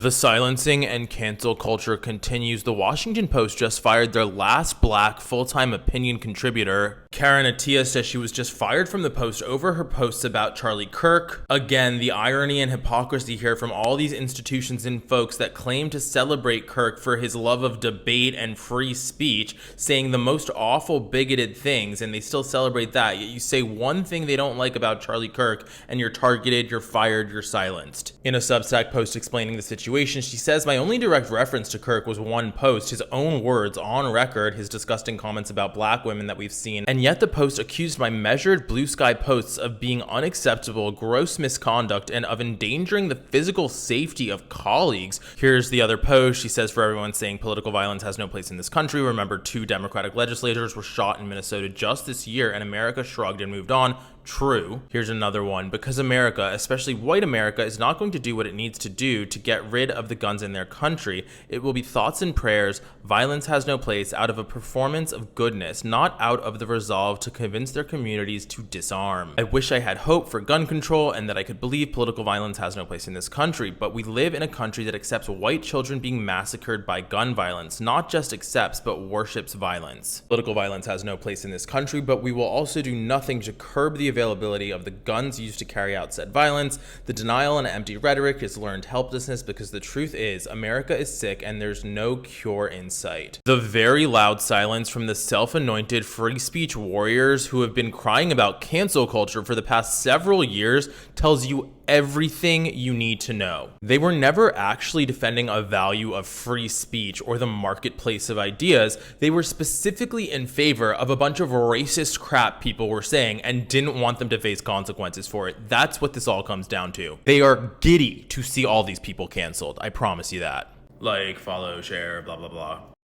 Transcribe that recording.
The silencing and cancel culture continues. The Washington Post just fired their last black full-time opinion contributor. Karen Attiah says she was just fired from the Post over her posts about Charlie Kirk. Again, the irony and hypocrisy here from all these institutions and folks that claim to celebrate Kirk for his love of debate and free speech, saying the most awful, bigoted things, and they still celebrate that. Yet you say one thing they don't like about Charlie Kirk, and you're targeted, you're fired, you're silenced. In a Substack post explaining the situation, she says, "My only direct reference to Kirk was one post, his own words on record, his disgusting comments about black women that we've seen, and yet the Post accused my measured blue sky posts of being unacceptable, gross misconduct, and of endangering the physical safety of colleagues." Here's the other post. She says, "For everyone saying political violence has no place in this country, remember 2 Democratic legislators were shot in Minnesota just this year, and America shrugged and moved on. True." Here's another one. "Because America, especially white America, is not going to do what it needs to do to get rid of the guns in their country. It will be thoughts and prayers. Violence has no place, out of a performance of goodness, not out of the resolve to convince their communities to disarm. I wish I had hope for gun control and that I could believe political violence has no place in this country, but we live in a country that accepts white children being massacred by gun violence, not just accepts, but worships violence. Political violence has no place in this country, but we will also do nothing to curb the availability of the guns used to carry out said violence. The denial and empty rhetoric is learned helplessness, because the truth is America is sick and there's no cure in sight." The very loud silence from the self-anointed free speech warriors who have been crying about cancel culture for the past several years tells you everything you need to know. They were never actually defending a value of free speech or the marketplace of ideas. They were specifically in favor of a bunch of racist crap people were saying and didn't want them to face consequences for it. That's what this all comes down to. They are giddy to see all these people canceled. I promise you that. Like, follow, share, blah, blah, blah.